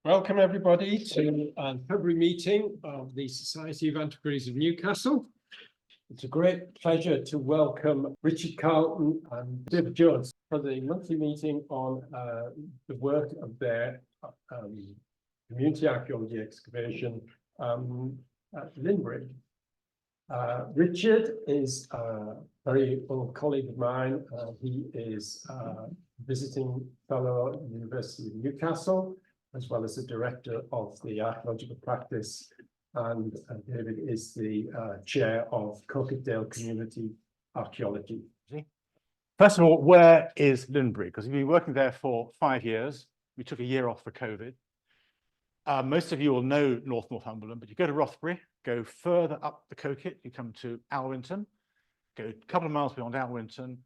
Welcome everybody to the February meeting of the Society of Antiquaries of Newcastle. It's a great pleasure to welcome Richard Carlton and David Jones for the monthly meeting on the work of their community archaeology excavation at Linbrig. Richard is a very old colleague of mine. He is a visiting fellow at the University of Newcastle, as well as the director of the archaeological practice, and David is the chair of Coquetdale Community Archaeology. First of all, where is Linbrig? Because we've been working there for 5 years. We took a year off for COVID. Most of you will know North Northumberland, but you go to Rothbury, go further up the Coquet, you come to Alwynton, go a couple of miles beyond Alwynton,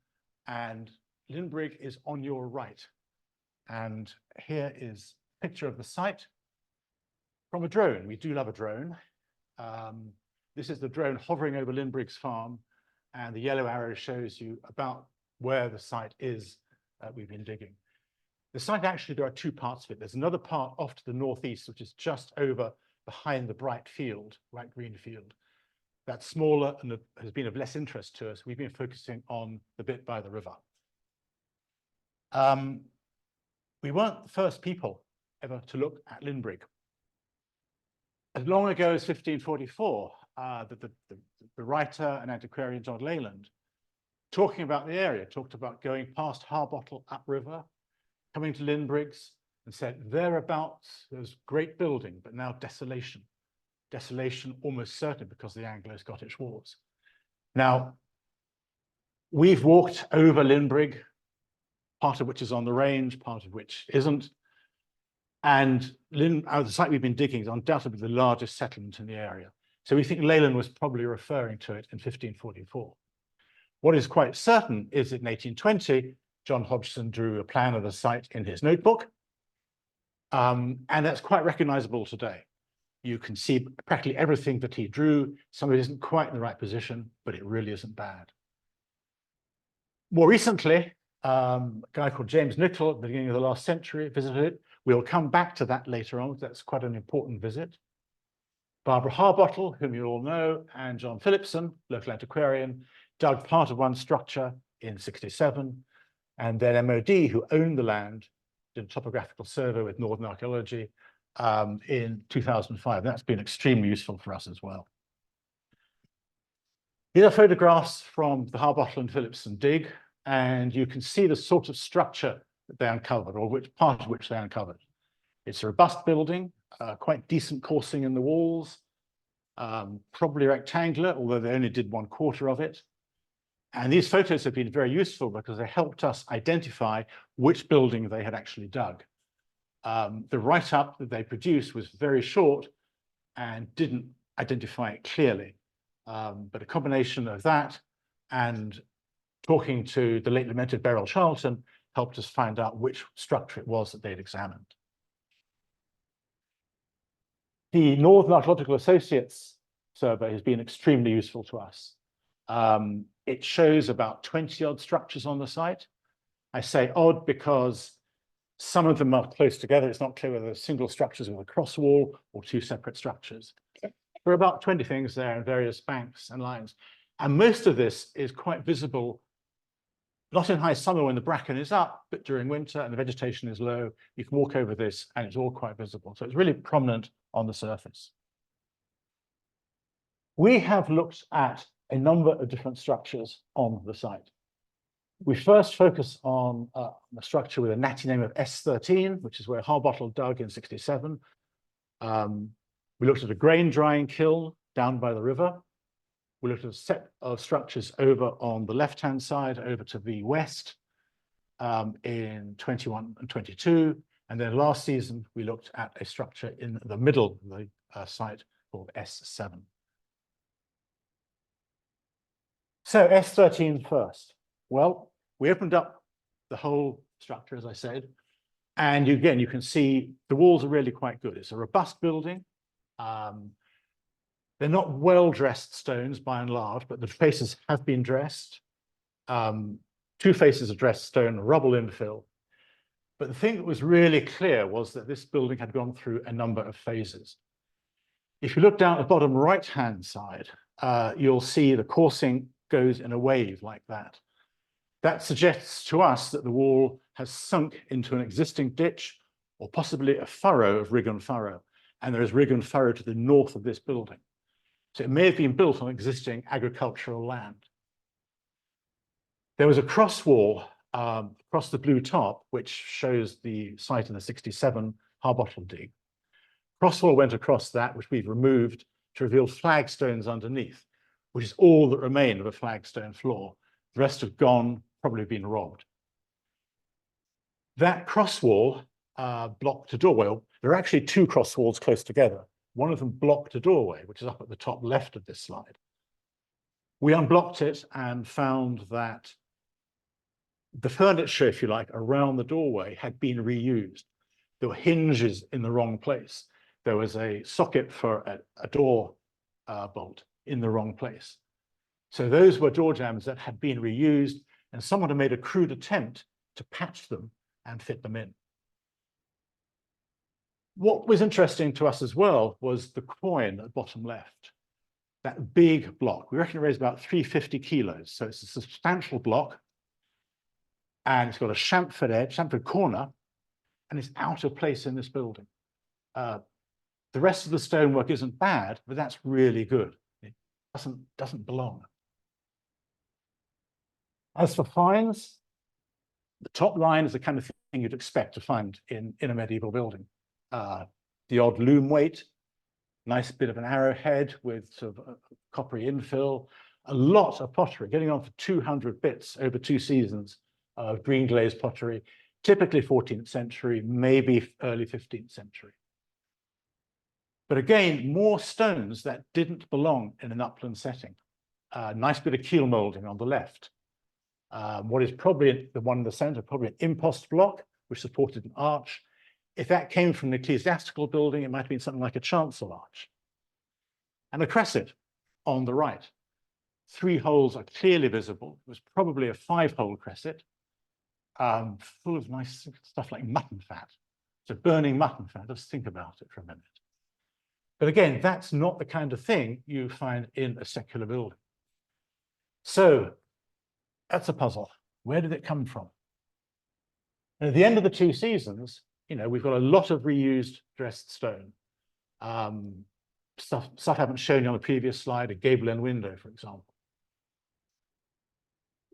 and Linbrig is on your right. And here is picture of the site from a drone. We do love a drone. This is the drone hovering over Linbrig's farm, and the yellow arrow shows you about where the site is we've been digging. The site, actually, there are two parts of it. There's another part off to the northeast, which is just over behind the bright green field. That's smaller and has been of less interest to us. We've been focusing on the bit by the river. We weren't the first people ever to look at Linbrig. As long ago as 1544, the writer and antiquarian John Leyland, talking about the area, talked about going past Harbottle upriver, coming to Linbrig's, and said thereabouts there's great building, but now desolation. Desolation almost certain because of the Anglo-Scottish Wars. Now, we've walked over Linbrig, part of which is on the range, part of which isn't. And the site we've been digging is undoubtedly the largest settlement in the area. So we think Leyland was probably referring to it in 1544. What is quite certain is that in 1820, John Hodgson drew a plan of the site in his notebook. And that's quite recognizable today. You can see practically everything that he drew. Some of it isn't quite in the right position, but it really isn't bad. More recently, a guy called James Nicol at the beginning of the last century visited it. We'll come back to that later on. That's quite an important visit. Barbara Harbottle, whom you all know, and John Phillipson, local antiquarian, dug part of one structure in 67, and then MOD, who owned the land, did a topographical survey with Northern Archaeology in 2005. That's been extremely useful for us as well. These are photographs from the Harbottle and Phillipson dig, and you can see the sort of structure that they uncovered, or which part of which they uncovered. It's a robust building, quite decent coursing in the walls, probably rectangular, although they only did 1/4 of it. And these photos have been very useful because they helped us identify which building they had actually dug. The write-up that they produced was very short and didn't identify it clearly. But a combination of that and talking to the late lamented Beryl Charlton helped us find out which structure it was that they'd examined. The Northern Archaeological Associates survey has been extremely useful to us. It shows about 20-odd structures on the site. I say odd because some of them are close together. It's not clear whether they're single structures with a cross wall or two separate structures. There are about 20 things there in various banks and lines. And most of this is quite visible, not in high summer when the bracken is up, but during winter and the vegetation is low. You can walk over this and it's all quite visible. So it's really prominent on the surface. We have looked at a number of different structures on the site. We first focus on a structure with a natty name of S13, which is where Harbottle dug in 67. We looked at a grain drying kiln down by the river. We looked at a set of structures over on the left-hand side, over to the west in 21 and 22. And then last season, we looked at a structure in the middle of the site called S7. So S13 first. Well, we opened up the whole structure, as I said, and again, you can see the walls are really quite good. It's a robust building. They're not well-dressed stones by and large, but the faces have been dressed. Two faces of dressed stone, rubble infill. But the thing that was really clear was that this building had gone through a number of phases. If you look down at the bottom right-hand side, you'll see the coursing goes in a wave like that. That suggests to us that the wall has sunk into an existing ditch or possibly a furrow of rig and furrow. And there is rig and furrow to the north of this building. So it may have been built on existing agricultural land. There was a cross wall across the blue top, which shows the site in the 67 Harbottle dig. Cross wall went across that, which we've removed to reveal flagstones underneath, which is all that remained of a flagstone floor. The rest have gone, probably been robbed. That cross wall blocked a doorway. There are actually two cross walls close together. One of them blocked a doorway, which is up at the top left of this slide. We unblocked it and found that the furniture, if you like, around the doorway had been reused. There were hinges in the wrong place. There was a socket for a door bolt in the wrong place. So those were door jambs that had been reused, and someone had made a crude attempt to patch them and fit them in. What was interesting to us as well was the coin at the bottom left. That big block, we reckon it weighs about 350 kilos. So it's a substantial block. And it's got a chamfered edge, chamfered corner, and it's out of place in this building. The rest of the stonework isn't bad, but that's really good. It doesn't belong. As for finds, the top line is the kind of thing you'd expect to find in a medieval building. The odd loom weight, nice bit of an arrowhead with sort of a coppery infill, a lot of pottery, getting on for 200 bits over 2 seasons of green glazed pottery, typically 14th century, maybe early 15th century. But again, more stones that didn't belong in an upland setting. Nice bit of keel molding on the left. What is probably the one in the center, probably an impost block, which supported an arch. If that came from an ecclesiastical building, it might have been something like a chancel arch. And a cresset on the right. 3 holes are clearly visible. It was probably a 5-hole cresset, full of nice stuff like mutton fat. So burning mutton fat, just think about it for a minute. But again, that's not the kind of thing you find in a secular building. So that's a puzzle. Where did it come from? And at the end of the 2 seasons, you know, we've got a lot of reused dressed stone. Stuff I haven't shown you on the previous slide, a gable end window, for example.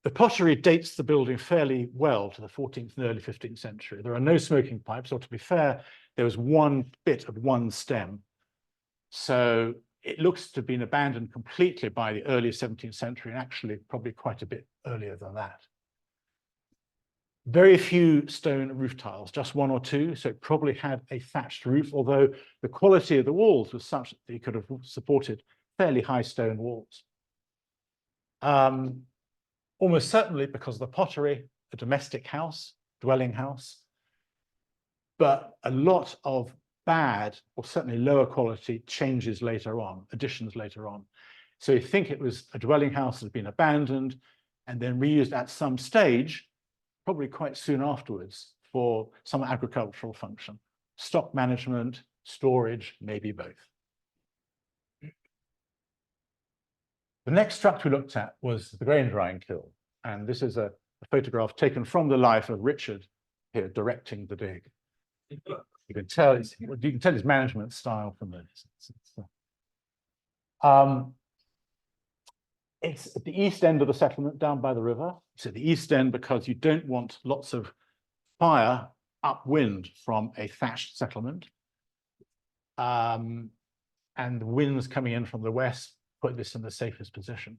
The pottery dates the building fairly well to the 14th and early 15th century. There are no smoking pipes, or to be fair, there was one bit of one stem. So it looks to have been abandoned completely by the early 17th century, and actually probably quite a bit earlier than that. Very few stone roof tiles, just 1 or 2, so it probably had a thatched roof, although the quality of the walls was such that they could have supported fairly high stone walls. Almost certainly because of the pottery, a domestic house, dwelling house, but a lot of bad, or certainly lower quality, changes later on, additions later on. So you think it was a dwelling house that had been abandoned and then reused at some stage, probably quite soon afterwards, for some agricultural function. Stock management, storage, maybe both. The next structure we looked at was the grain drying kiln. And this is a photograph taken from the life of Richard here directing the dig. You can tell his management style from this. It's at the east end of the settlement down by the river. It's at the east end because you don't want lots of fire upwind from a thatched settlement. And the winds coming in from the west put this in the safest position.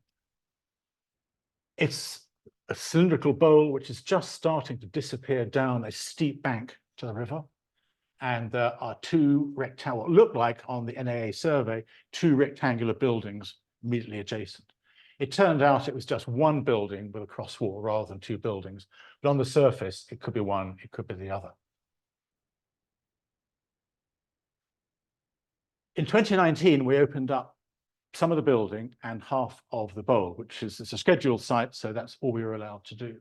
It's a cylindrical bowl which is just starting to disappear down a steep bank to the river. And there are 2 rectangular, what look like on the NAA survey, 2 rectangular buildings immediately adjacent. It turned out it was just 1 building with a cross wall rather than 2 buildings. But on the surface, it could be one, it could be the other. In 2019, we opened up some of the building and half of the bowl, which is, it's a scheduled site, so that's all we were allowed to do.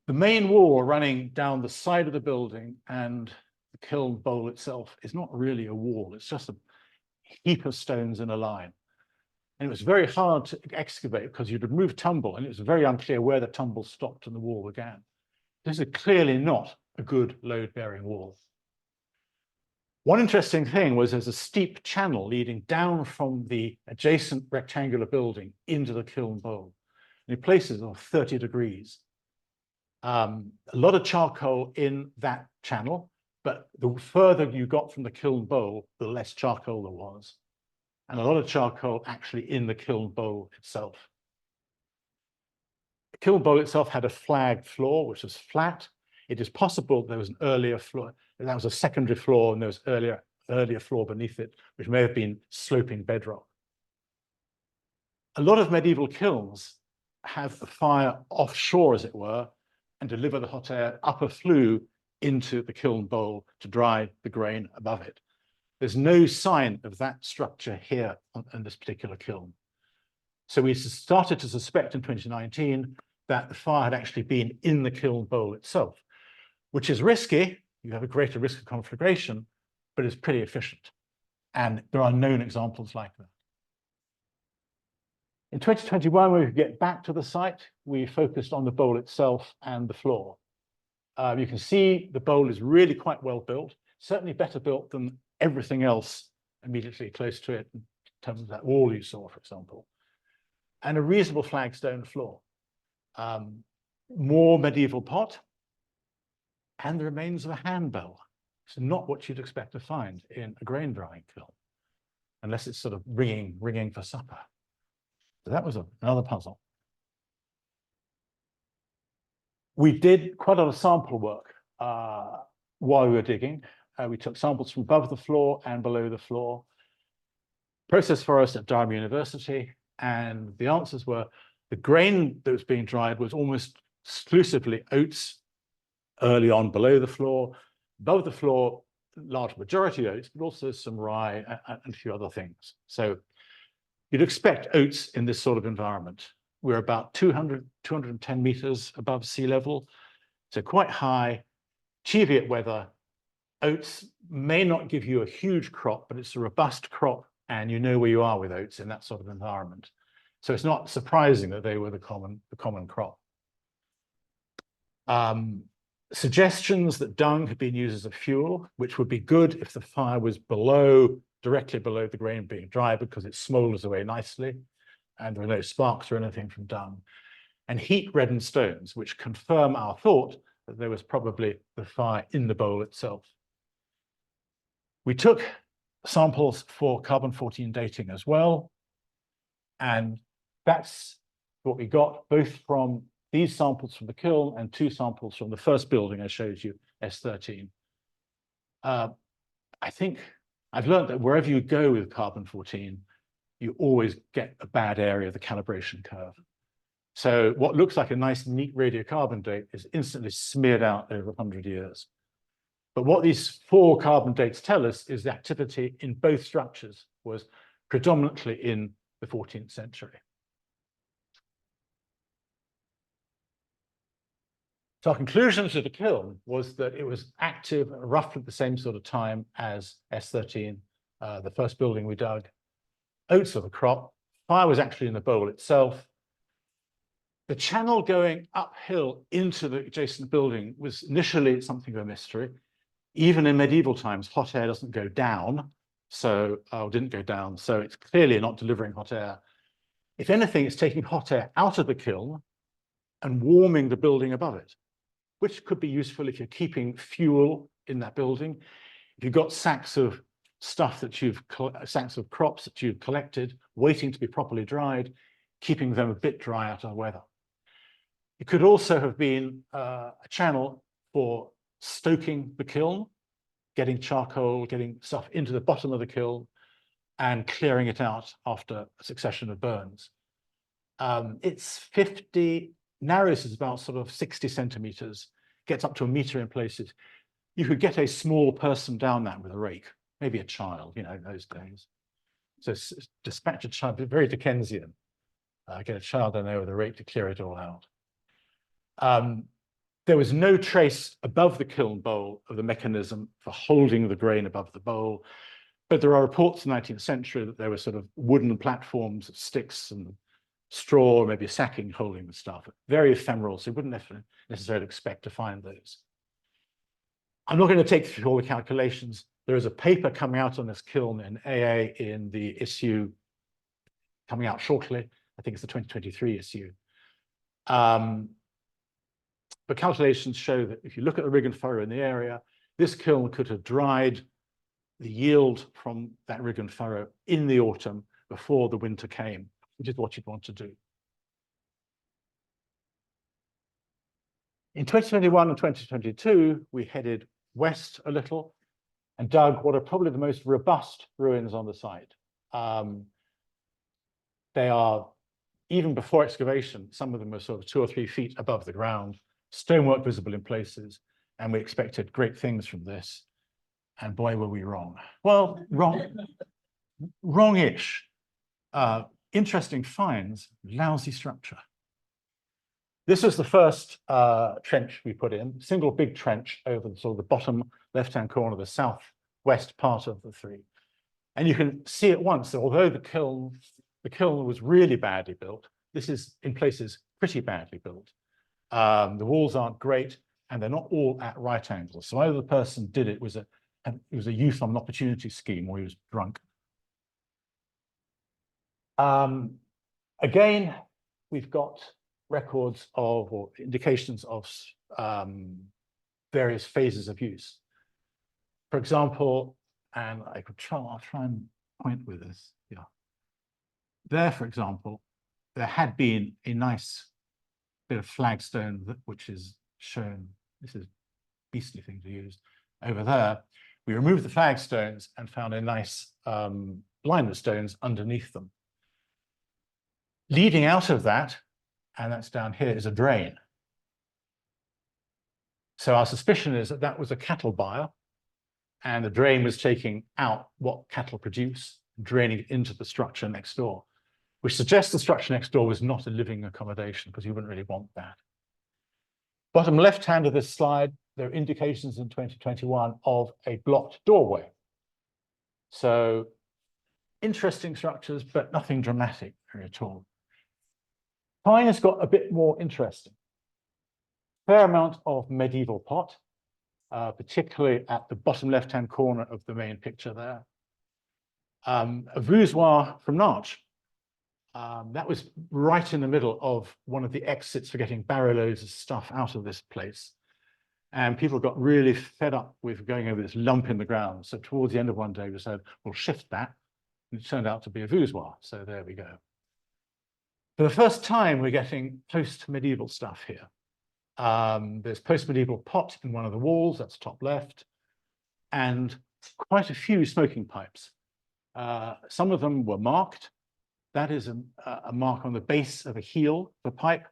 The main wall running down the side of the building and the kiln bowl itself is not really a wall. It's just a heap of stones in a line. And it was very hard to excavate because you'd remove tumble and it was very unclear where the tumble stopped and the wall began. This is clearly not a good load-bearing wall. One interesting thing was there's a steep channel leading down from the adjacent rectangular building into the kiln bowl. And in places of 30 degrees. A lot of charcoal in that channel, but the further you got from the kiln bowl, the less charcoal there was. And a lot of charcoal actually in the kiln bowl itself. The kiln bowl itself had a flagged floor, which was flat. It is possible there was an earlier floor, that was a secondary floor, and there was earlier floor beneath it, which may have been sloping bedrock. A lot of medieval kilns have the fire offshore, as it were, and deliver the hot air up a flue into the kiln bowl to dry the grain above it. There's no sign of that structure here in this particular kiln. So we started to suspect in 2019 that the fire had actually been in the kiln bowl itself, which is risky. You have a greater risk of conflagration, but it's pretty efficient. And there are known examples like that. In 2021, when we get back to the site, we focused on the bowl itself and the floor. You can see the bowl is really quite well built, certainly better built than everything else immediately close to it, in terms of that wall you saw, for example, and a reasonable flagstone floor. More medieval pot, and the remains of a handbell. It's not what you'd expect to find in a grain drying kiln, unless it's sort of ringing for supper. So that was another puzzle. We did quite a lot of sample work while we were digging. We took samples from above the floor and below the floor, processed for us at Durham University, and the answers were the grain that was being dried was almost exclusively oats early on below the floor. Above the floor, large majority oats, but also some rye and a few other things. So you'd expect oats in this sort of environment. We're about 210 meters above sea level, so quite high, Cheviot weather. Oats may not give you a huge crop, but it's a robust crop, and you know where you are with oats in that sort of environment. So it's not surprising that they were the common crop. Suggestions that dung had been used as a fuel, which would be good if the fire was directly below the grain being dry, because it smolders away nicely and there are no sparks or anything from dung. And heat reddened stones, which confirm our thought that there was probably the fire in the bowl itself. We took samples for carbon-14 dating as well, and that's what we got, both from these samples from the kiln and 2 samples from the first building I showed you, S13. I think I've learned that wherever you go with carbon-14, you always get a bad area of the calibration curve. So what looks like a nice, neat radiocarbon date is instantly smeared out over 100 years. But what these 4 carbon dates tell us is the activity in both structures was predominantly in the 14th century. So our conclusions of the kiln was that it was active at roughly the same sort of time as S13, the first building we dug. Oats are the crop. Fire was actually in the bowl itself. The channel going uphill into the adjacent building was initially something of a mystery. Even in medieval times, hot air doesn't go down, didn't go down, so it's clearly not delivering hot air. If anything, it's taking hot air out of the kiln and warming the building above it, which could be useful if you're keeping fuel in that building. If you've got sacks of stuff sacks of crops that you've collected, waiting to be properly dried, keeping them a bit dry out of the weather. It could also have been a channel for stoking the kiln, getting charcoal, getting stuff into the bottom of the kiln, and clearing it out after a succession of burns. It's 50, narrows is about sort of 60 centimeters, gets up to 1 meter in places. You could get a small person down that with a rake, maybe a child, in those days. So dispatch a child, very Dickensian, get a child down there with a rake to clear it all out. There was no trace above the kiln bowl of the mechanism for holding the grain above the bowl, but there are reports in the 19th century that there were sort of wooden platforms of sticks and straw, maybe a sacking holding the stuff. Very ephemeral, so you wouldn't necessarily expect to find those. I'm not going to take through all the calculations. There is a paper coming out on this kiln in AA in the issue coming out shortly. I think it's the 2023 issue. But calculations show that if you look at the rig and furrow in the area, this kiln could have dried the yield from that rig and furrow in the autumn before the winter came, which is what you'd want to do. In 2021 and 2022, we headed west a little and dug what are probably the most robust ruins on the site. They are, even before excavation, some of them are sort of 2 or 3 feet above the ground, stonework visible in places, and we expected great things from this. And boy, were we wrong. Well, wrong-ish. Interesting finds, lousy structure. This was the first trench we put in, single big trench over the sort of the bottom left-hand corner, the southwest part of the 3. And you can see at once that although the kiln was really badly built, this is in places pretty badly built. The walls aren't great, and they're not all at right angles. So either the person did it was a youth on an opportunity scheme, or he was drunk. Again, we've got records of, or indications of, various phases of use. For example, and I'll try and point with this. Yeah. There, for example, there had been a nice bit of flagstone which is shown. This is a beastly thing to use. Over there, we removed the flagstones and found a nice line of stones underneath them. Leading out of that, and that's down here, is a drain. So our suspicion is that that was a cattle byre, and the drain was taking out what cattle produce, draining it into the structure next door, which suggests the structure next door was not a living accommodation, because you wouldn't really want that. Bottom left hand of this slide, there are indications in 2021 of a blocked doorway. So interesting structures, but nothing dramatic at all. Pine has got a bit more interesting. Fair amount of medieval pot, particularly at the bottom left-hand corner of the main picture there. A voussoir from Narch. That was right in the middle of one of the exits for getting barrow loads of stuff out of this place. And people got really fed up with going over this lump in the ground. So towards the end of one day, we said, we'll shift that. And it turned out to be a voussoir. So there we go. For the first time, we're getting post-medieval stuff here. There's post-medieval pot in one of the walls, that's top left, and quite a few smoking pipes. Some of them were marked. That is a mark on the base of a heel of a pipe,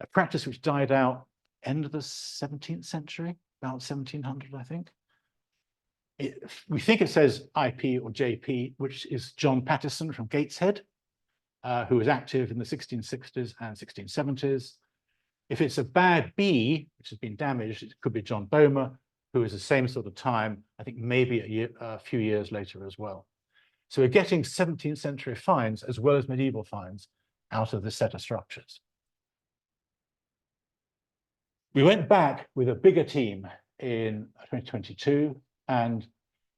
a practice which died out end of the 17th century, about 1700, I think. We think it says IP or JP, which is John Pattison from Gateshead, who was active in the 1660s and 1670s. If it's a bad B, which has been damaged, it could be John Boehmer, who is the same sort of time, I think maybe a few years later as well. So we're getting 17th century finds as well as medieval finds out of this set of structures. We went back with a bigger team in 2022, and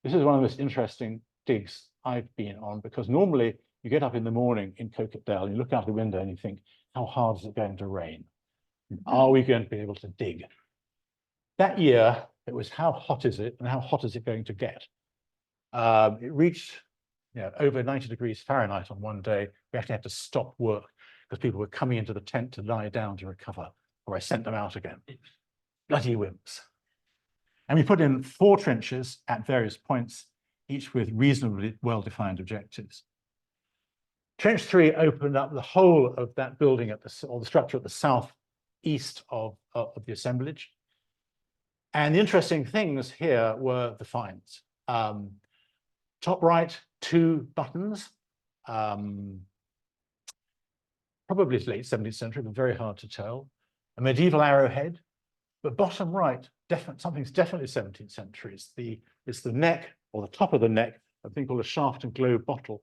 this is one of the most interesting digs I've been on, because normally you get up in the morning in Coquetdale, and you look out the window and you think, how hard is it going to rain? Are we going to be able to dig? That year, it was how hot is it and how hot is it going to get? It reached over 90 degrees Fahrenheit on one day. We actually had to stop work because people were coming into the tent to lie down to recover, or I sent them out again. Bloody wimps. And we put in 4 trenches at various points, each with reasonably well-defined objectives. Trench 3 opened up the whole of that building or the structure at the southeast of the assemblage. And the interesting things here were the finds. Top right, 2 buttons, probably late 17th century, but very hard to tell. A medieval arrowhead, But bottom right, something's definitely 17th century. It's the neck or the top of the neck, a thing called a shaft and globe bottle.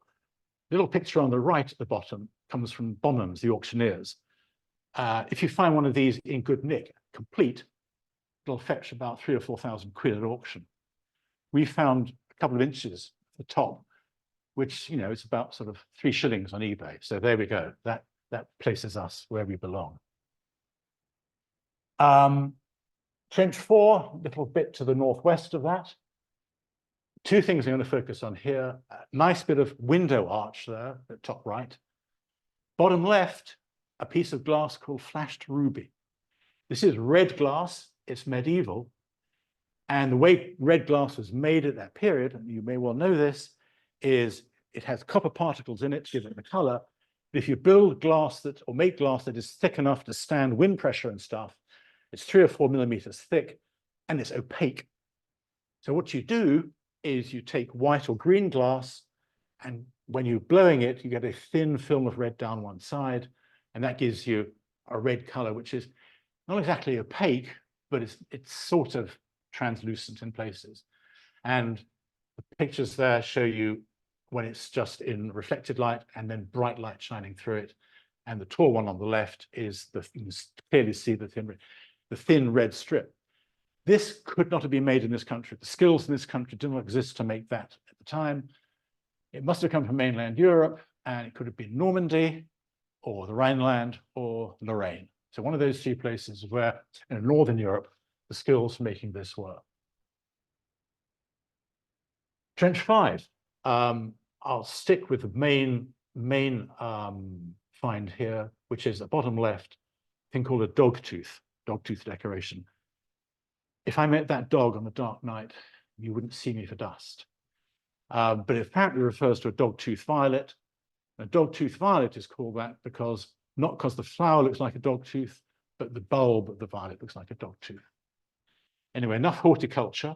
The little picture on the right at the bottom comes from Bonhams, the auctioneers. If you find one of these in good nick, complete, it'll fetch about 3,000 or 4,000 quid at auction. We found a couple of inches at the top, which, you know, is about sort of 3 shillings on eBay. So there we go. That places us where we belong. Trench 4, a little bit to the northwest of that. 2 things I'm going to focus on here. A nice bit of window arch there at top right. Bottom left, a piece of glass called flashed ruby. This is red glass. It's medieval. And the way red glass was made at that period, and you may well know this, is it has copper particles in it to give it the color. But if you build glass that, or make glass that is thick enough to stand wind pressure and stuff, it's 3 or 4 millimeters thick and it's opaque. So what you do is you take white or green glass, and when you're blowing it, you get a thin film of red down one side, and that gives you a red color, which is not exactly opaque, but it's sort of translucent in places. And the pictures there show you when it's just in reflected light and then bright light shining through it. And the tall one on the left is you can clearly see the thin red strip. This could not have been made in this country. The skills in this country did not exist to make that at the time. It must have come from mainland Europe, and it could have been Normandy or the Rhineland or Lorraine. So one of those 3 places where in Northern Europe, the skills for making this were. Trench 5. I'll stick with the main find here, which is the bottom left, a thing called a dog tooth decoration. If I met that dog on a dark night, you wouldn't see me for dust. But it apparently refers to a dog tooth violet. A dog tooth violet is called that not because the flower looks like a dog tooth, but the bulb of the violet looks like a dog tooth. Anyway, enough horticulture.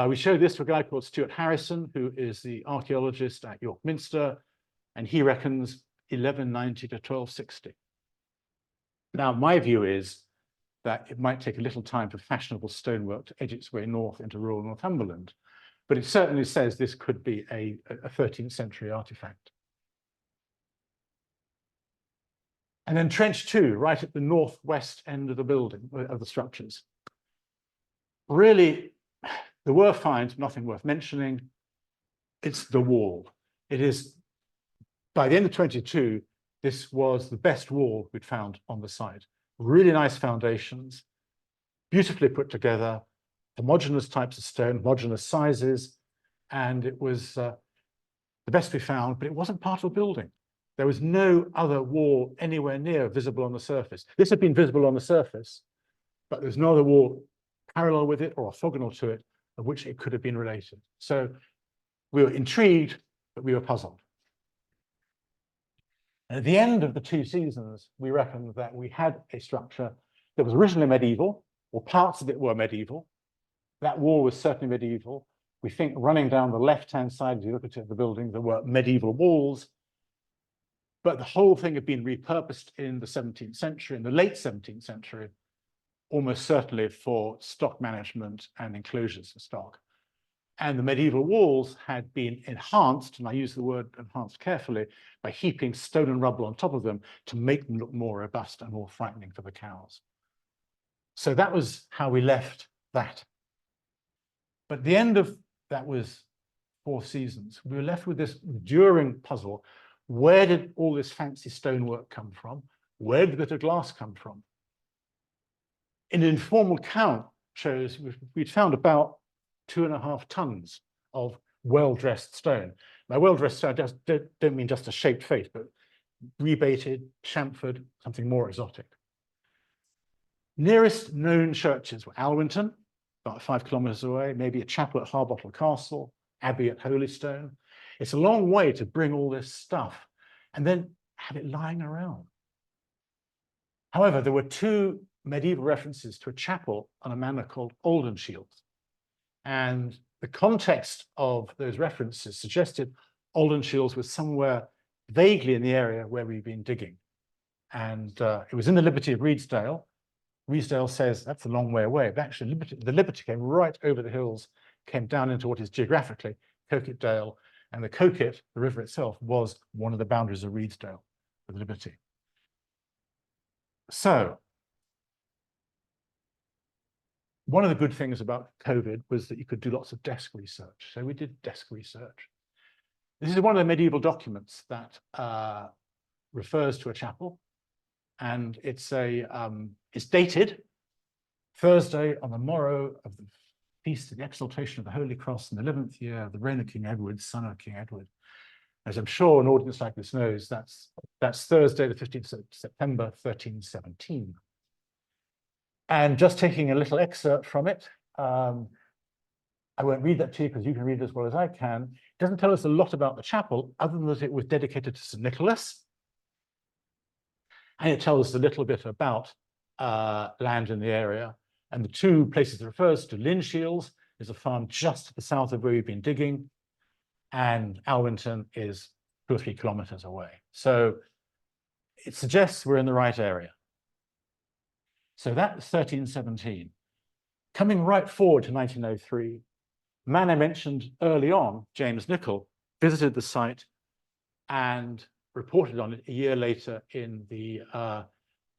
We showed this to a guy called Stuart Harrison, who is the archaeologist at York Minster, and he reckons 1190 to 1260. Now, my view is that it might take a little time for fashionable stonework to edge its way north into rural Northumberland, but it certainly says this could be a 13th century artifact. And then Trench 2, right at the northwest end of the building, of the structures. Really, there were finds, nothing worth mentioning. It's the wall. It is, by the end of 22, this was the best wall we'd found on the site. Really nice foundations, beautifully put together, homogeneous types of stone, homogeneous sizes, and it was the best we found, but it wasn't part of the building. There was no other wall anywhere near visible on the surface. This had been visible on the surface, but there was no other wall parallel with it or orthogonal to it, of which it could have been related. So we were intrigued, but we were puzzled. And at the end of the 2 seasons, we reckoned that we had a structure that was originally medieval, or parts of it were medieval. That wall was certainly medieval. We think running down the left-hand side, as you look at the building, there were medieval walls, but the whole thing had been repurposed in the 17th century, in the late 17th century, almost certainly for stock management and enclosures for stock. And the medieval walls had been enhanced, and I use the word enhanced carefully, by heaping stone and rubble on top of them to make them look more robust and more frightening for the cows. So that was how we left that. But at the end of that was 4 seasons. We were left with this enduring puzzle. Where did all this fancy stonework come from? Where did the bit of glass come from? An informal count shows we'd found about 2.5 tons of well-dressed stone. By well-dressed stone, I don't mean just a shaped face, but rebated, chamfered, something more exotic. Nearest known churches were Alwynton, about 5 kilometers away, maybe a chapel at Harbottle Castle, Abbey at Holystone. It's a long way to bring all this stuff and then have it lying around. However, there were 2 medieval references to a chapel on a manor called Oldenshield. And the context of those references suggested Oldenshields was somewhere vaguely in the area where we've been digging. And it was in the Liberty of Redesdale. Riesdale says that's a long way away, but actually the Liberty came right over the hills, came down into what is geographically Coquetdale, and the Coquet, the river itself, was one of the boundaries of Riesdale with Liberty. So one of the good things about COVID was that you could do lots of desk research. So we did desk research. This is one of the medieval documents that refers to a chapel, and it's dated Thursday on the morrow of the feast of the exaltation of the Holy Cross in the 11th year of the reign of King Edward, son of King Edward. As I'm sure an audience like this knows, that's Thursday, the 15th of September, 1317. And just taking a little excerpt from it, I won't read that to you because you can read it as well as I can. It doesn't tell us a lot about the chapel, other than that it was dedicated to St. Nicholas. And it tells us a little bit about land in the area. And the two places it refers to, Linshiels is a farm just to the south of where we've been digging, and Alwynton is 2 or 3 kilometers away. So it suggests we're in the right area. So that's 1317. Coming right forward to 1903, the man I mentioned early on, James Nicol, visited the site and reported on it a year later in the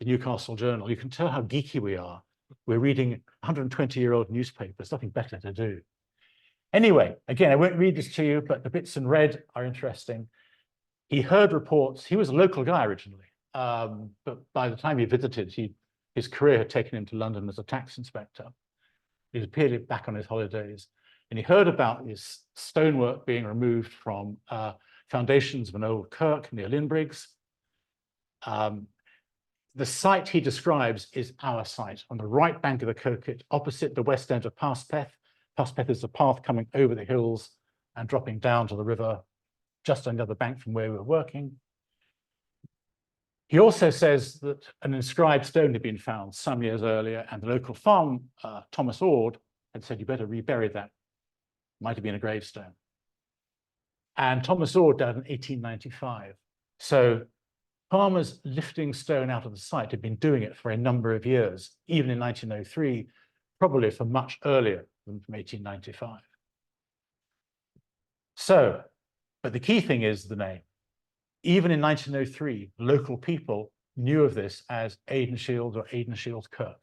Newcastle Journal. You can tell how geeky we are. We're reading 120-year-old newspapers, nothing better to do. Anyway, again, I won't read this to you, but the bits in red are interesting. He heard reports. He was a local guy originally, but by the time he visited, his career had taken him to London as a tax inspector. He was apparently back on his holidays, and he heard about this stonework being removed from foundations of an old kirk near Linbrig's. The site he describes is our site on the right bank of the Coquet, opposite the west end of Paspeth. Paspeth is the path coming over the hills and dropping down to the river just on the other bank from where we were working. He also says that an inscribed stone had been found some years earlier, and the local farm, Thomas Ord, had said, you better rebury that. Might have been a gravestone. And Thomas Ord died in 1895. So farmers lifting stone out of the site had been doing it for a number of years, even in 1903, probably for much earlier than from 1895. So, but the key thing is the name. Even in 1903, local people knew of this as Aidenshields or Aidenshields Kirk.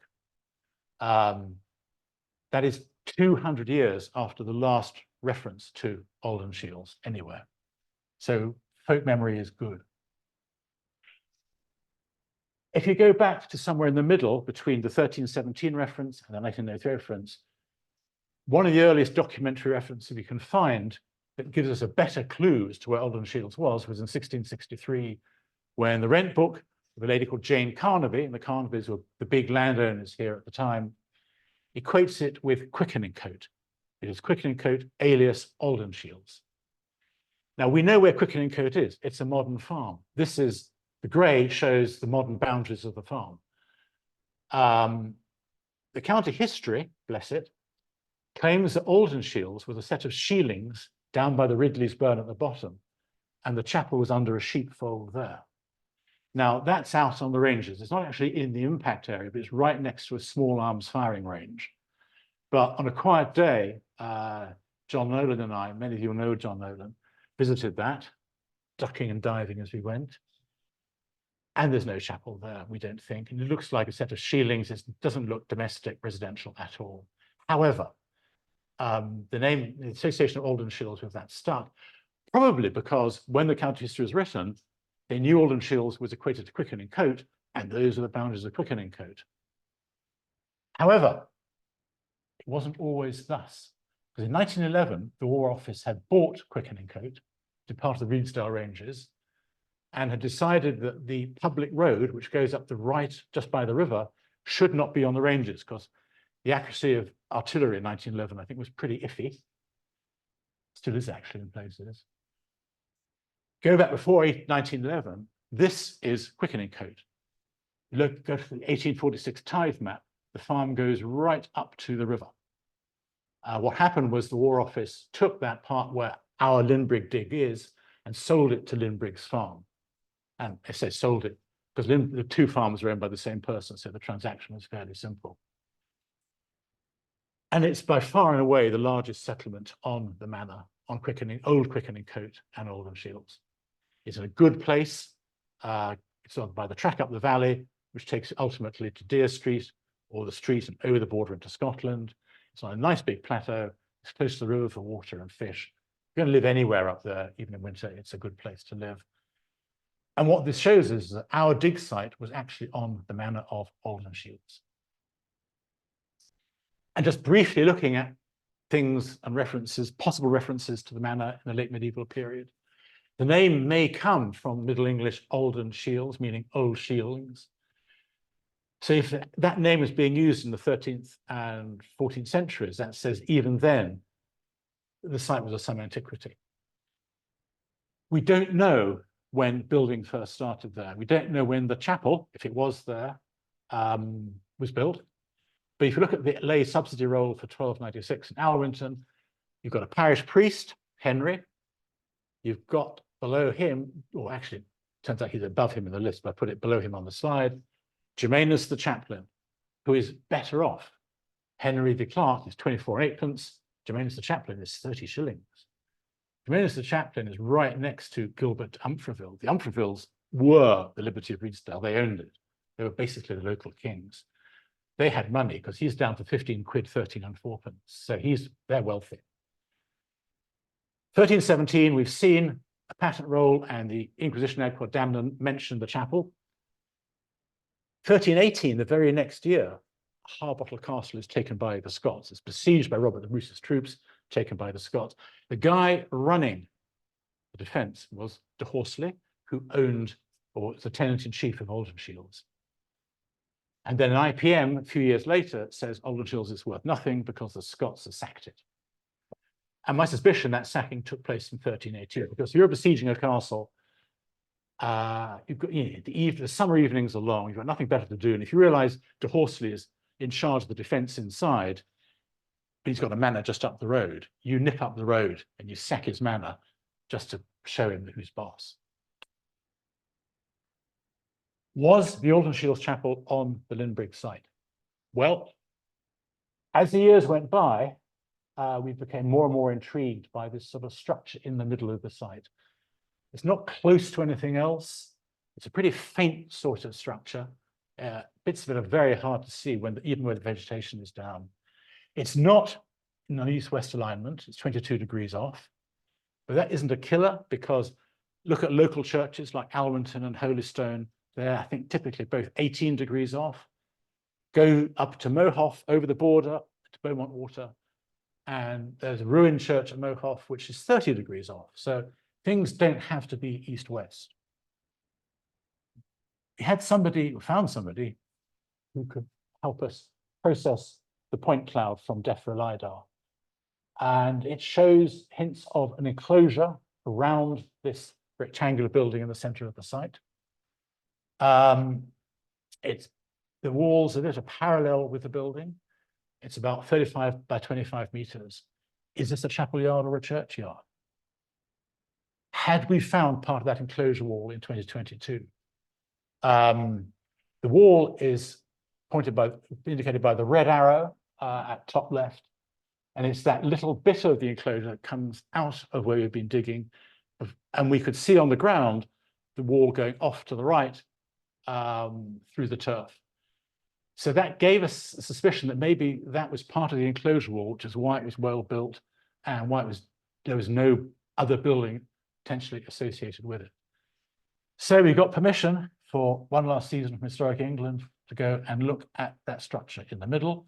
That is 200 years after the last reference to Aidenshields anywhere. So folk memory is good. If you go back to somewhere in the middle between the 1317 reference and the 1903 reference, one of the earliest documentary references we can find that gives us a better clue as to where Aidenshields was in 1663, when the rent book of a lady called Jane Carnaby, and the Carnabys were the big landowners here at the time, equates it with Quickeningcote. It is Quickeningcote alias Aidenshields. Now we know where Quickeningcote is. It's a modern farm. This is, the grey shows the modern boundaries of the farm. The county history, bless it, claims that Aidenshields was a set of shielings down by the Ridley's Burn at the bottom, and the chapel was under a sheepfold there. Now, that's out on the ranges. It's not actually in the impact area, but it's right next to a small arms firing range. But on a quiet day, John Nolan and I, many of you know John Nolan, visited that, ducking and diving as we went. And there's no chapel there, we don't think. And it looks like a set of shielings. It doesn't look domestic residential at all. However, the association of Aidenshields with that stuck, probably because when the county history was written, they knew Aidenshields was equated to Quickeningcote, and those are the boundaries of Quickeningcote. However, it wasn't always thus, because in 1911, the War Office had bought Quickeningcote to part of the Ridsdale Ranges, and had decided that the public road, which goes up the right just by the river, should not be on the ranges, because the accuracy of artillery in 1911, I think, was pretty iffy. Still is actually in places. Go back before 1911, this is Quickeningcote. Go to the 1846 tithe map, the farm goes right up to the river. What happened was the War Office took that part where our Linbrig dig is and sold it to Linbrig's farm. And I say sold it, because the two farms are owned by the same person, so the transaction was fairly simple. And it's by far and away the largest settlement on the manor, on Old Quickening Coat and Oldham Shields. It's in a good place. It's on by the track up the valley, which takes ultimately to Deer Street, or the street and over the border into Scotland. It's on a nice big plateau. It's close to the river for water and fish. If you're going to live anywhere up there, even in winter, it's a good place to live. And what this shows is that our dig site was actually on the manor of Oldham Shields. And just briefly looking at things and references, possible references to the manor in the late medieval period. The name may come from Middle English Olden Shields, meaning old shieldings. So if that name is being used in the 13th and 14th centuries, that says even then the site was of some antiquity. We don't know when building first started there. We don't know when the chapel, if it was there, was built. But if you look at the lay subsidy roll for 1296 in Alwynton, you've got a parish priest, Henry. You've got below him, or actually, it turns out he's above him in the list, but I put it below him on the slide, Germanus the chaplain, who is better off. Henry the clerk is 24 and 8pence. Germanus the chaplain is 30 shillings. Germanus the chaplain is right next to Gilbert Umfreville. The Umfrevilles were the Liberty of Redesdale. They owned it. They were basically the local kings. They had money because he's down to 15 quid, 13 and 4pence. So they're wealthy. 1317, we've seen a patent roll and the Inquisition Act Damnon mentioned the chapel. 1318, the very next year, Harbottle Castle is taken by the Scots. It's besieged by Robert the Bruce's troops, taken by the Scots. The guy running the defense was de Horsley, who owned, or was the tenant-in-chief of Oldham Shields. And then an IPM a few years later says Oldham Shields is worth nothing because the Scots have sacked it. And my suspicion that sacking took place in 1318, because you're besieging a castle, you've got, the summer evenings are long, you've got nothing better to do. And if you realize de Horsley is in charge of the defense inside, but he's got a manor just up the road, you nip up the road and you sack his manor just to show him who's boss. Was the Oldham Shields Chapel on the Linbrig site? Well, as the years went by, we became more and more intrigued by this sort of structure in the middle of the site. It's not close to anything else. It's a pretty faint sort of structure. Bits of it are very hard to see even where the vegetation is down. It's not in an east-west alignment. It's 22 degrees off. But that isn't a killer, because look at local churches like Alwynton and Holystone. They're, I think, typically both 18 degrees off. Go up to Mohoff over the border to Beaumont Water, and there's a ruined church at Mohoff, which is 30 degrees off. So things don't have to be east-west. We found somebody who could help us process the point cloud from DEFRA LiDAR. And it shows hints of an enclosure around this rectangular building in the center of the site. The walls are parallel with the building. It's about 35 by 25 meters. Is this a chapel yard or a churchyard? Had we found part of that enclosure wall in 2022? The wall is indicated by the red arrow at top left, and it's that little bit of the enclosure that comes out of where we've been digging, and we could see on the ground the wall going off to the right through the turf. So that gave us a suspicion that maybe that was part of the enclosure wall, which is why it was well built and why there was no other building potentially associated with it. So we got permission for one last season from Historic England to go and look at that structure in the middle.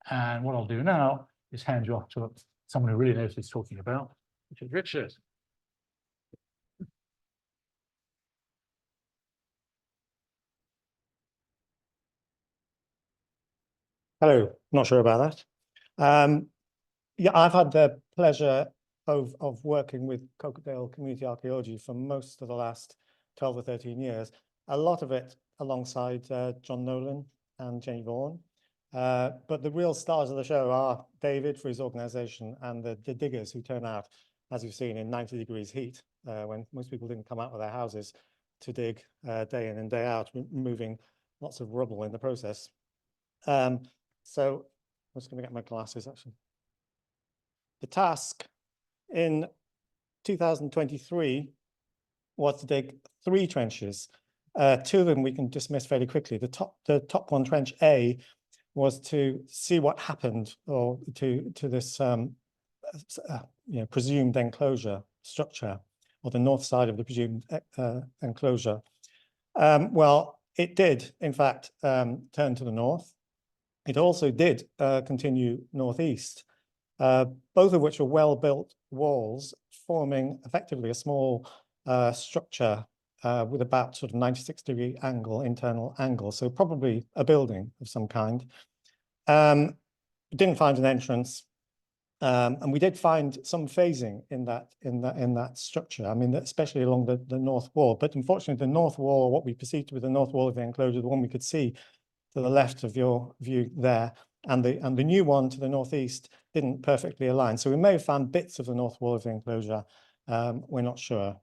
And what I'll do now is hand you off to someone who really knows what he's talking about, which is Richard. Hello, not sure about that. Yeah, I've had the pleasure of working with Coquetdale Community Archaeology for most of the last 12 or 13 years, a lot of it alongside John Nolan and Jenny Vaughan. But the real stars of the show are David for his organization and the diggers who turn out, as you've seen, in 90 degrees heat, when most people didn't come out of their houses to dig day in and day out, moving lots of rubble in the process. So I'm just going to get my glasses actually. The task in 2023 was to dig 3 trenches. 2 of them we can dismiss fairly quickly. The top one, trench A, was to see what happened, or to this presumed enclosure structure, or the north side of the presumed enclosure. Well, it did, in fact, turn to the north. It also did continue northeast, both of which were well-built walls, forming effectively a small structure with about sort of 96-degree angle, internal angle, so probably a building of some kind. Didn't find an entrance, and we did find some phasing in that structure. I mean, especially along the north wall. But unfortunately, the north wall, what we perceived to be the north wall of the enclosure, the one we could see to the left of your view there, and the new one to the northeast didn't perfectly align. So we may have found bits of the north wall of the enclosure. We're not sure.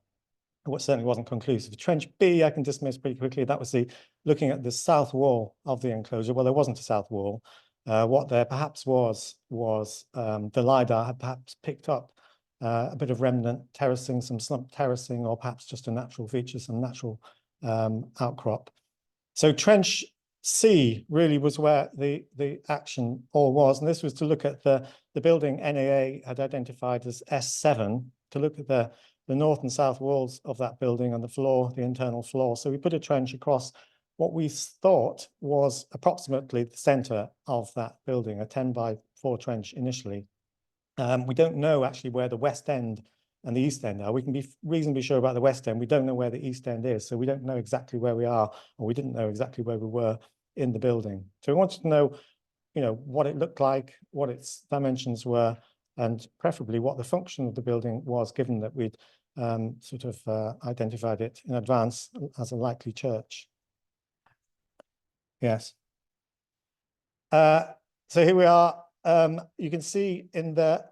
It certainly wasn't conclusive. Trench B, I can dismiss pretty quickly. That was looking at the south wall of the enclosure. Well, there wasn't a south wall. What there perhaps was the LiDAR had perhaps picked up a bit of remnant terracing, some slump terracing, or perhaps just a natural feature, some natural outcrop. So trench C really was where the action all was, and this was to look at the building NAA had identified as S7, to look at the north and south walls of that building and the floor, the internal floor. So we put a trench across what we thought was approximately the center of that building, a 10-by-4 trench initially. We don't know actually where the west end and the east end are. We can be reasonably sure about the west end. We don't know where the east end is, so we don't know exactly where we are, or we didn't know exactly where we were in the building. So we wanted to know, what it looked like, what its dimensions were, and preferably what the function of the building was, given that we'd identified it in advance as a likely church. Yes. So here we are. You can see in the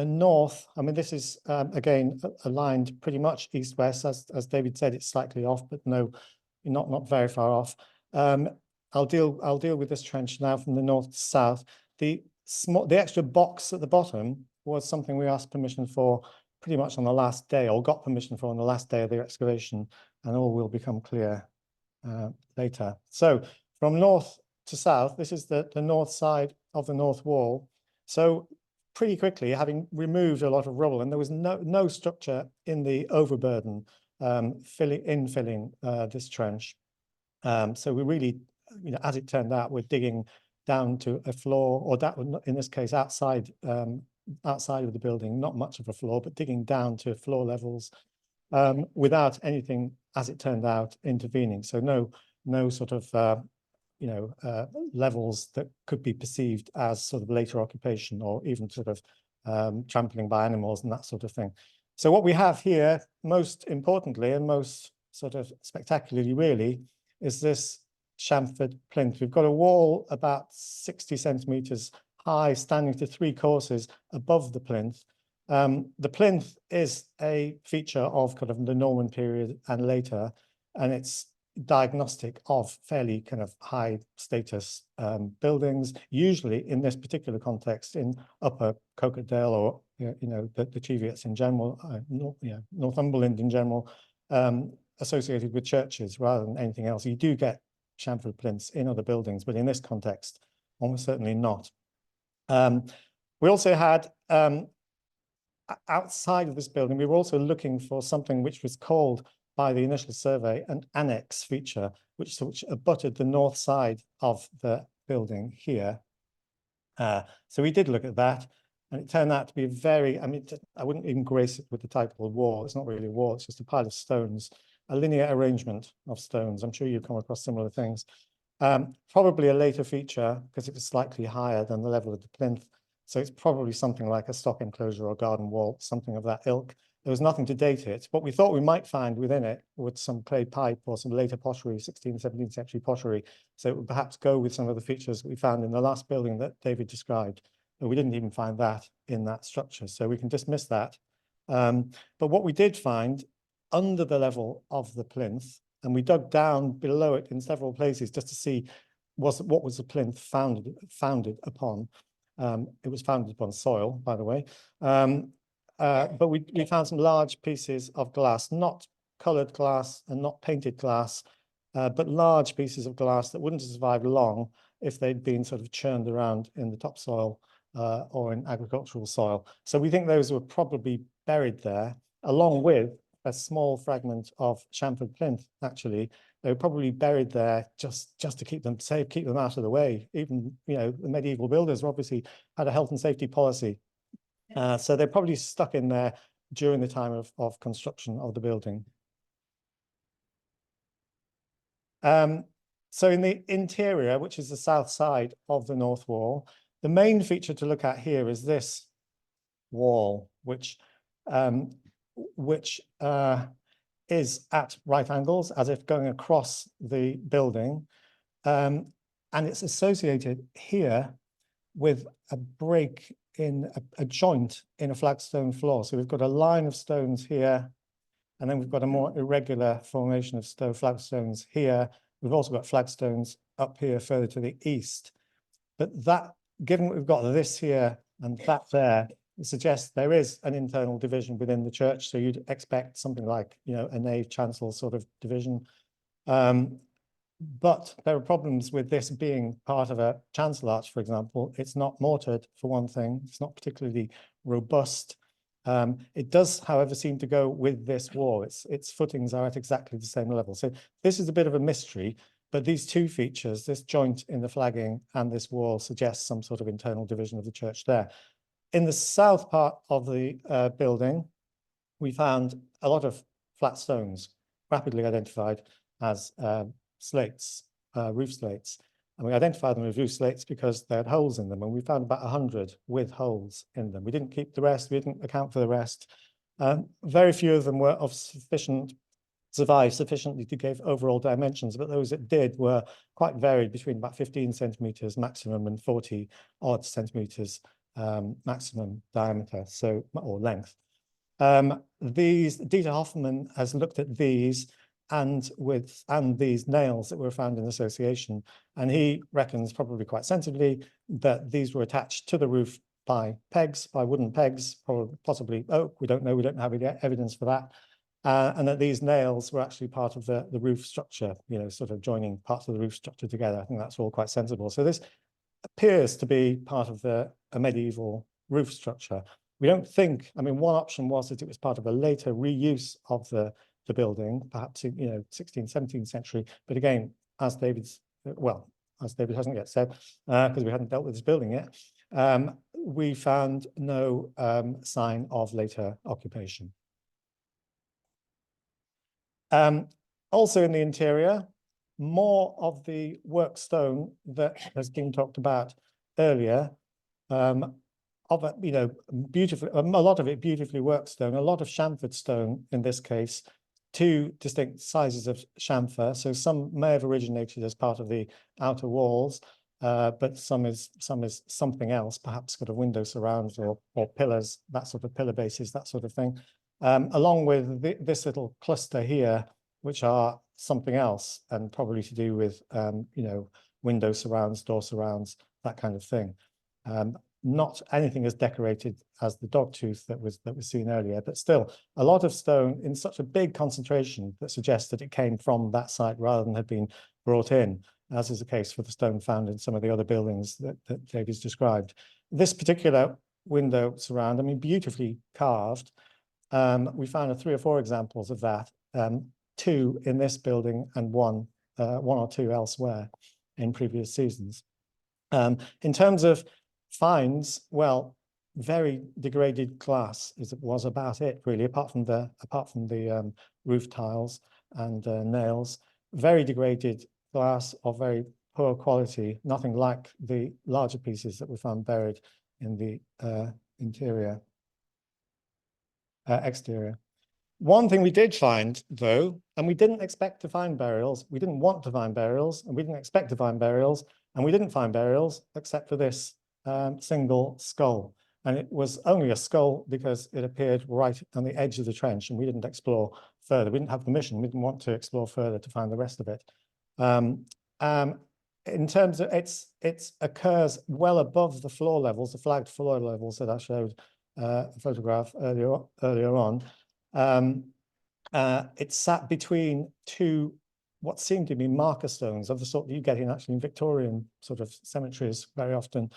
north. I mean, this is again aligned pretty much east-west, as David said. It's slightly off, but no, not very far off. I'll deal with this trench now from the north to south. The extra box at the bottom was something we asked permission for pretty much on the last day, or got permission for on the last day of the excavation, and all will become clear later. So from north to south, this is the north side of the north wall. So pretty quickly, having removed a lot of rubble, and there was no structure in the overburden infilling this trench. So we really, as it turned out, we're digging down to a floor, or that would, in this case, outside of the building, not much of a floor, but digging down to floor levels without anything, as it turned out, intervening. So no sort of levels that could be perceived as sort of later occupation, or even sort of trampling by animals and that sort of thing. So what we have here, most importantly and most sort of spectacularly really, is this chamfered plinth. We've got a wall about 60 centimeters high, standing to 3 courses above the plinth. The plinth is a feature of kind of the Norman period and later, and it's diagnostic of fairly kind of high status buildings, usually in this particular context in Upper Coquetdale, or the Cheviots in general, Northumberland in general, associated with churches rather than anything else. You do get chamfered plinths in other buildings, but in this context, almost certainly not. We also had outside of this building, we were also looking for something which was called by the initial survey an annex feature, which abutted the north side of the building here. So we did look at that, and it turned out to be very, I wouldn't even grace it with the title of wall. It's not really a wall, it's just a pile of stones, a linear arrangement of stones. I'm sure you've come across similar things. Probably a later feature, because it was slightly higher than the level of the plinth. So it's probably something like a stock enclosure or garden wall, something of that ilk. There was nothing to date it. What we thought we might find within it was some clay pipe or some later pottery, 16th, 17th century pottery. So it would perhaps go with some of the features we found in the last building that David described. But we didn't even find that in that structure. So we can dismiss that. But what we did find under the level of the plinth, and we dug down below it in several places just to see what was the plinth founded upon. It was founded upon soil, by the way. But we found some large pieces of glass, not coloured glass and not painted glass, but large pieces of glass that wouldn't have survived long if they'd been sort of churned around in the topsoil or in agricultural soil. So we think those were probably buried there, along with a small fragment of chamfered plinth, actually. They were probably buried there just to keep them safe, keep them out of the way. Even, you know, the medieval builders obviously had a health and safety policy. So they're probably stuck in there during the time of construction of the building. So in the interior, which is the south side of the north wall, the main feature to look at here is this wall, which is at right angles, as if going across the building. And it's associated here with a break in a joint in a flagstone floor. So we've got a line of stones here, and then we've got a more irregular formation of flagstones here. We've also got flagstones up here further to the east. But that, given that we've got this here and that there, it suggests there is an internal division within the church. So you'd expect something like, you know, a nave chancel sort of division. But there are problems with this being part of a chancel arch, for example. It's not mortared, for one thing. It's not particularly robust. It does, however, seem to go with this wall. Its footings are at exactly the same level. So this is a bit of a mystery, but these two features, this joint in the flagging and this wall, suggest some sort of internal division of the church there. In the south part of the building, we found a lot of flat stones, rapidly identified as slates, roof slates. And we identified them as roof slates because they had holes in them, and we found about 100 with holes in them. We didn't keep the rest, we didn't account for the rest. Very few of them were of survived sufficiently to give overall dimensions, but those that did were quite varied, between about 15 centimeters maximum and 40 odd centimeters maximum diameter, so, or length. Dieter Hoffmann has looked at these and these nails that were found in association, and he reckons, probably quite sensibly, that these were attached to the roof by pegs, by wooden pegs, possibly oak. We don't know. We don't have any evidence for that. And that these nails were actually part of the roof structure, you know, sort of joining parts of the roof structure together. I think that's all quite sensible. So this appears to be part of a medieval roof structure. We don't think, I mean, one option was that it was part of a later reuse of the building, perhaps, you know, 16th, 17th century. But again, as David hasn't yet said, because we hadn't dealt with this building yet, we found no sign of later occupation. Also in the interior, more of the work stone that has been talked about earlier, beautiful, a lot of it beautifully worked stone, a lot of chamfered stone in this case, two distinct sizes of chamfer. So some may have originated as part of the outer walls, but some is something else, perhaps got a window surrounds or pillars, that sort of pillar bases, that sort of thing. Along with this little cluster here, which are something else, and probably to do with, window surrounds, door surrounds, that kind of thing. Not anything as decorated as the dog tooth that was seen earlier, but still a lot of stone in such a big concentration that suggests that it came from that site rather than had been brought in, as is the case for the stone found in some of the other buildings that David's described. This particular window surround, I mean, beautifully carved. We found 3 or 4 examples of that, 2 in this building and one or two elsewhere in previous seasons. In terms of finds, well, very degraded glass was about it, really, apart from the roof tiles and nails. Very degraded glass of very poor quality, nothing like the larger pieces that were found buried in the exterior. One thing we did find, though, and we didn't expect to find burials, we didn't want to find burials, and we didn't expect to find burials, and we didn't find burials except for this single skull. And it was only a skull because it appeared right on the edge of the trench, and we didn't explore further. We didn't have permission. We didn't want to explore further to find the rest of it. In terms of it occurs well above the floor levels, the flagged floor levels that I showed a photograph earlier on. It sat between two what seemed to be marker stones of the sort that you get in actually in Victorian sort of cemeteries very often.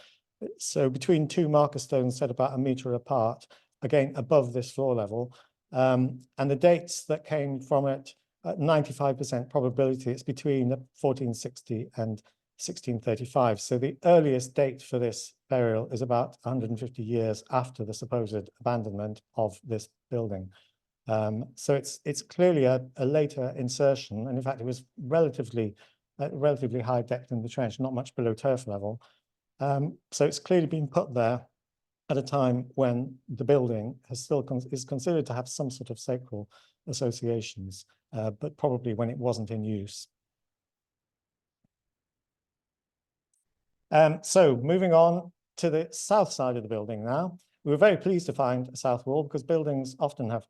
So between two marker stones set about 1 meter apart, again above this floor level, and the dates that came from it, 95% probability it's between 1460 and 1635. So the earliest date for this burial is about 150 years after the supposed abandonment of this building. So it's clearly a later insertion, and in fact it was relatively high depth in the trench, not much below turf level. So it's clearly been put there at a time when the building is considered to have some sort of sacral associations, but probably when it wasn't in use. So moving on to the south side of the building now. We were very pleased to find a south wall because buildings often have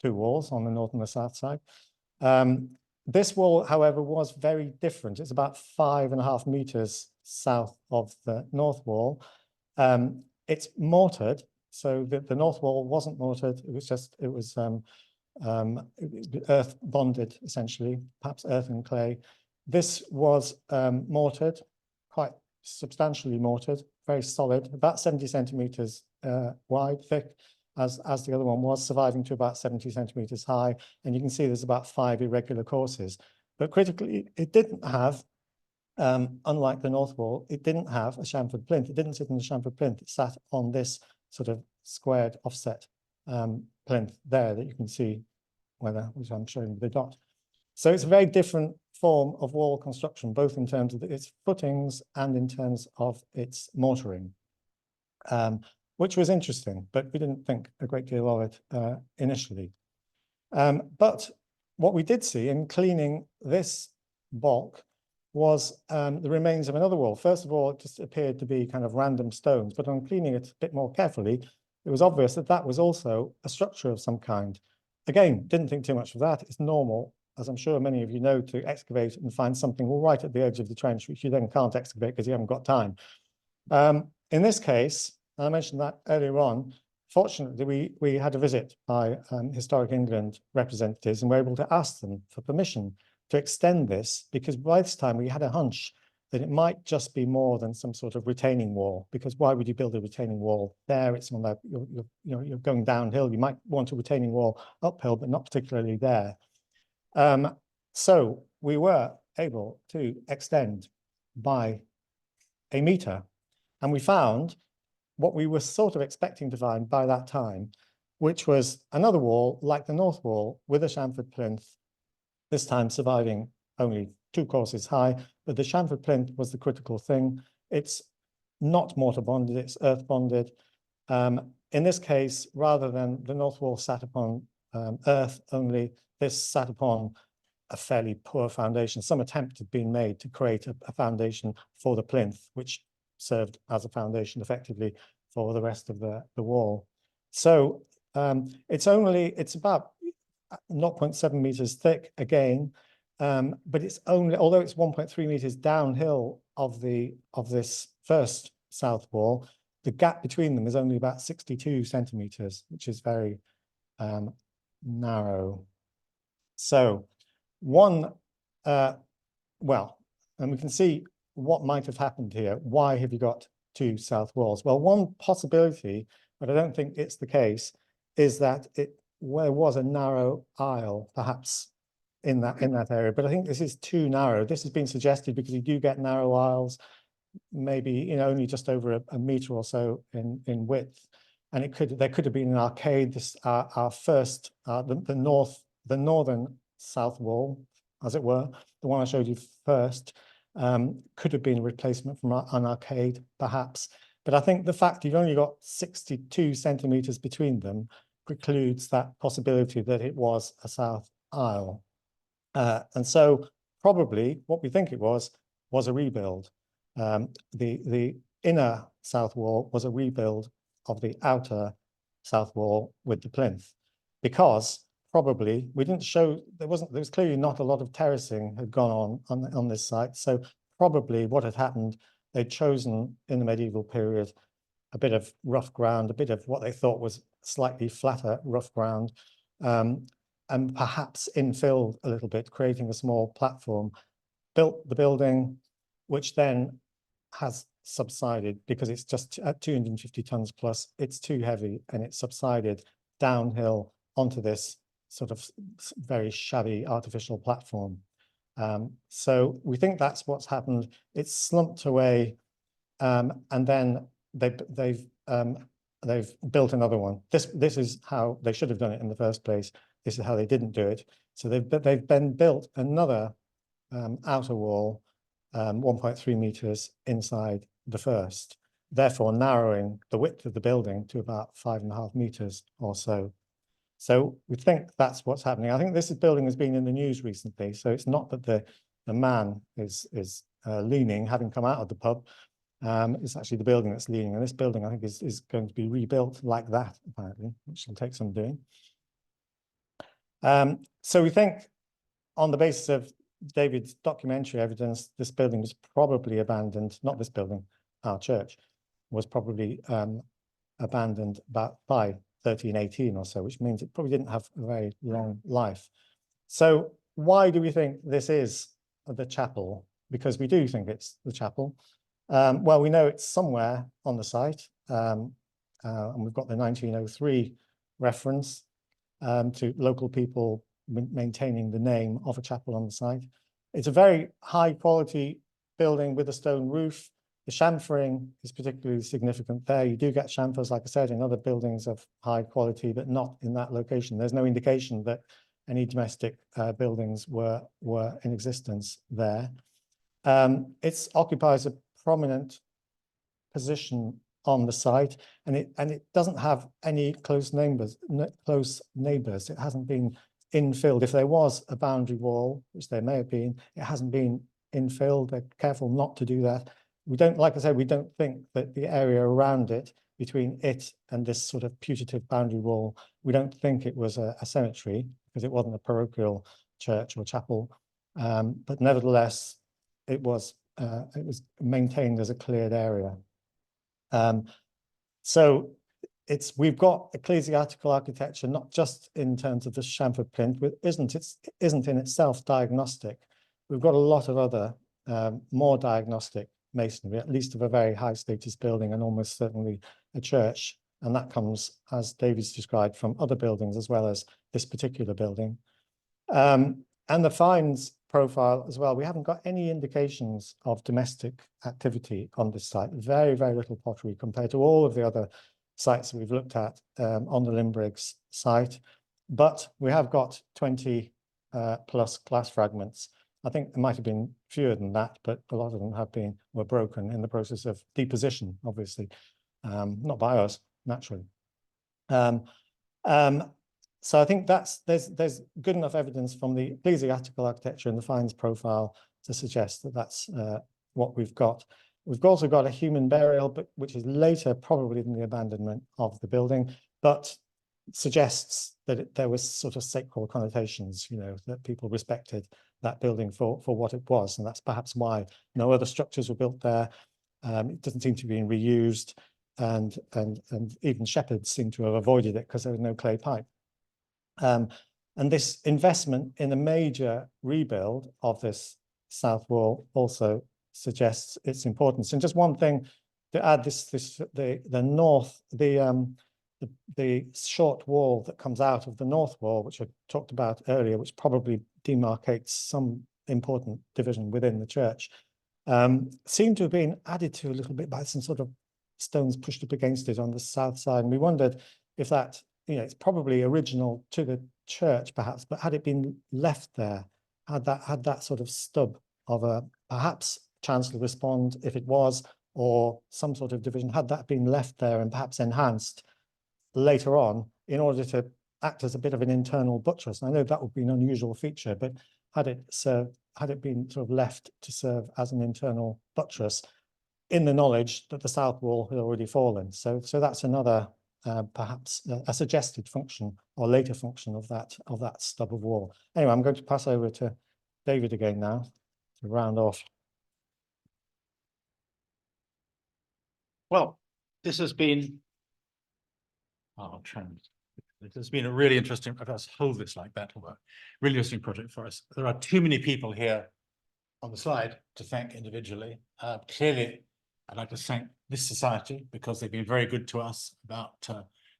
two walls on the north and the south side. This wall, however, was very different. It's about 5.5 meters south of the north wall. It's mortared, so the north wall wasn't mortared. It was earth bonded essentially, perhaps earth and clay. This was mortared, quite substantially mortared, very solid, about 70 centimeters wide, thick, as the other one was, surviving to about 70 centimeters high. And you can see there's about 5 irregular courses. But critically, it didn't have, unlike the north wall, it didn't have a chamfered plinth. It didn't sit in the chamfered plinth. It sat on this sort of squared offset plinth there that you can see, which I'm showing with the dot. So it's a very different form of wall construction, both in terms of its footings and in terms of its mortaring, which was interesting, but we didn't think a great deal of it initially. But what we did see in cleaning this bulk was the remains of another wall. First of all, it just appeared to be kind of random stones, but on cleaning it a bit more carefully, it was obvious that that was also a structure of some kind. Again, didn't think too much of that. It's normal, as I'm sure many of you know, to excavate and find something right at the edge of the trench, which you then can't excavate because you haven't got time. In this case, and I mentioned that earlier on, fortunately, we had a visit by Historic England representatives and were able to ask them for permission to extend this, because by this time we had a hunch that it might just be more than some sort of retaining wall, because why would you build a retaining wall there? It's on that, you're going downhill. You might want a retaining wall uphill, but not particularly there. So we were able to extend by 1 meter, and we found what we were sort of expecting to find by that time, which was another wall like the north wall with a chamfered plinth, this time surviving only 2 courses high, but the chamfered plinth was the critical thing. It's not mortar bonded, it's earth bonded. In this case, rather than the north wall sat upon earth only, this sat upon a fairly poor foundation. Some attempt had been made to create a foundation for the plinth, which served as a foundation effectively for the rest of the wall. So it's about 0.7 meters thick again, but it's only, although it's 1.3 meters downhill of this first south wall, the gap between them is only about 62 centimeters, which is very narrow. So and we can see what might have happened here. Why have you got 2 south walls? Well, one possibility, but I don't think it's the case, is that there was a narrow aisle perhaps in that area, but I think this is too narrow. This has been suggested because you do get narrow aisles, maybe only just over a meter or so in width, and there could have been an arcade. This our first the northern south wall, as it were, the one I showed you first, could have been a replacement from an arcade, perhaps. But I think the fact you've only got 62 centimeters between them precludes that possibility that it was a south aisle. And so probably what we think it was a rebuild. The inner south wall was a rebuild of the outer south wall with the plinth, because probably we didn't show, there was clearly not a lot of terracing had gone on this site. So probably what had happened, they'd chosen in the medieval period a bit of rough ground, a bit of what they thought was slightly flatter rough ground, and perhaps infilled a little bit, creating a small platform, built the building, which then has subsided because it's just at 250 tons plus, it's too heavy, and it subsided downhill onto this sort of very shabby artificial platform. So we think that's what's happened. It's slumped away, and then they've built another one. This is how they should have done it in the first place. This is how they didn't do it. So they've then built another outer wall, 1.3 meters inside the first, therefore narrowing the width of the building to about 5.5 meters or so. So we think that's what's happening. I think this building has been in the news recently, so it's not that the man is leaning, having come out of the pub. It's actually the building that's leaning, and this building I think is going to be rebuilt like that apparently, which will take some doing. So we think, on the basis of David's documentary evidence, this building was probably abandoned, not this building, our church, was probably abandoned about by 1318 or so, which means it probably didn't have a very long life. So why do we think this is the chapel? Because we do think it's the chapel. Well, we know it's somewhere on the site, and we've got the 1903 reference to local people maintaining the name of a chapel on the site. It's a very high quality building with a stone roof. The chamfering is particularly significant there. You do get chamfers, like I said, in other buildings of high quality, but not in that location. There's no indication that any domestic buildings were in existence there. It occupies a prominent position on the site, and it doesn't have any close neighbors. It hasn't been infilled. If there was a boundary wall, which there may have been, it hasn't been infilled. They're careful not to do that. We don't, like I said, we don't think that the area around it, between it and this sort of putative boundary wall, we don't think it was a cemetery, because it wasn't a parochial church or chapel. But nevertheless, it was maintained as a cleared area. So we've got ecclesiastical architecture, not just in terms of the chamfer plinth, but isn't in itself diagnostic. We've got a lot of other more diagnostic masonry, at least of a very high status building, and almost certainly a church. And that comes, as David's described, from other buildings as well as this particular building. And the finds profile as well, we haven't got any indications of domestic activity on this site. Very, very little pottery compared to all of the other sites that we've looked at on the Linbrig's site. But we have got 20 plus glass fragments. I think there might have been fewer than that, but a lot of them were broken in the process of deposition, obviously, not by us, naturally. So I think there's good enough evidence from the ecclesiastical architecture and the finds profile to suggest that that's what we've got. We've also got a human burial, but which is later probably than the abandonment of the building, but suggests that there was sort of sacral connotations, that people respected that building for what it was, and that's perhaps why no other structures were built there. It doesn't seem to be reused, and even shepherds seem to have avoided it because there was no clay pipe. And this investment in a major rebuild of this south wall also suggests its importance. And just one thing to add, the short wall that comes out of the north wall, which I talked about earlier, which probably demarcates some important division within the church, seemed to have been added to a little bit by some sort of stones pushed up against it on the south side. And we wondered if that, it's probably original to the church perhaps, but had it been left there, had that sort of stub of a perhaps chancellor respond, if it was, or some sort of division, had that been left there and perhaps enhanced later on in order to act as a bit of an internal buttress. And I know that would be an unusual feature, but had it been sort of left to serve as an internal buttress, in the knowledge that the south wall had already fallen. So that's another perhaps a suggested function or later function of that stub of wall. Anyway, I'm going to pass over to David again now to round off. Well, this has been, I'll try and, it has been a really interesting, if I hold this like that, will work. Really interesting project for us. There are too many people here on the slide to thank individually. Clearly, I'd like to thank this society because they've been very good to us about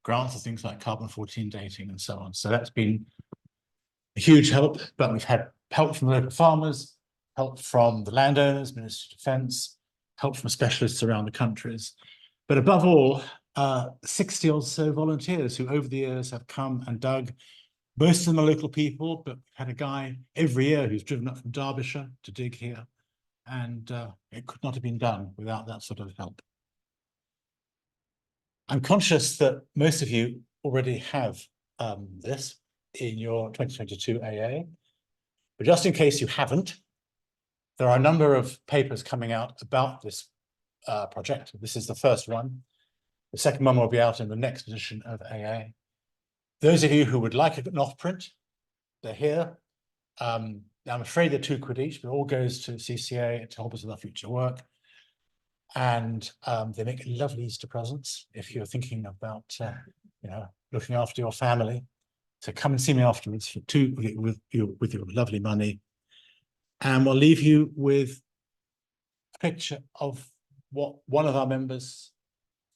grants and things like carbon-14 dating and so on. So that's been a huge help, but we've had help from local farmers, help from the landowners, Ministry of Defence, help from specialists around the countries. But above all, 60 or so volunteers who over the years have come and dug. Most of them are local people, but we've had a guy every year who's driven up from Derbyshire to dig here. And it could not have been done without that sort of help. I'm conscious that most of you already have this in your 2022 AA, but just in case you haven't, there are a number of papers coming out about this project. This is the first one. The second one will be out in the next edition of AA. Those of you who would like an off-print, they're here. I'm afraid they're £2 each, but it all goes to CCA to help us with our future work. And they make lovely Easter presents if you're thinking about, looking after your family. So come and see me afterwards for with your lovely money. And we'll leave you with a picture of what one of our members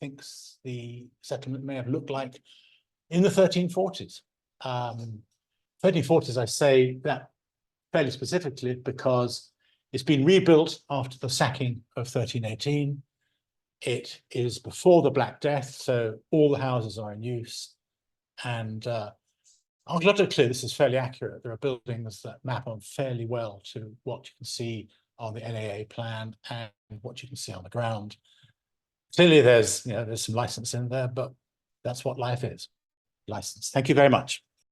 thinks the settlement may have looked like in the 1340s. 1340s, I say that fairly specifically because it's been rebuilt after the sacking of 1318. It is before the Black Death, so all the houses are in use. And archaeologically, this is fairly accurate. There are buildings that map on fairly well to what you can see on the NAA plan and what you can see on the ground. Clearly, there's some license in there, but that's what life is. License. Thank you very much.